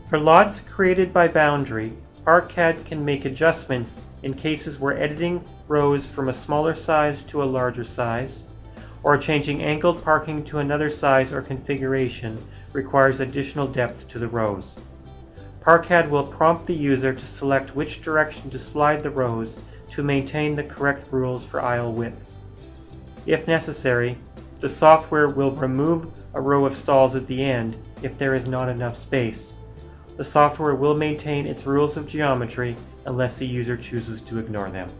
For lots created by boundary, ParkCAD can make adjustments in cases where editing rows from a smaller size to a larger size, or changing angled parking to another size or configuration requires additional depth to the rows. ParkCAD will prompt the user to select which direction to slide the rows to maintain the correct rules for aisle widths. If necessary, the software will remove a row of stalls at the end if there is not enough space. The software will maintain its rules of geometry unless the user chooses to ignore them.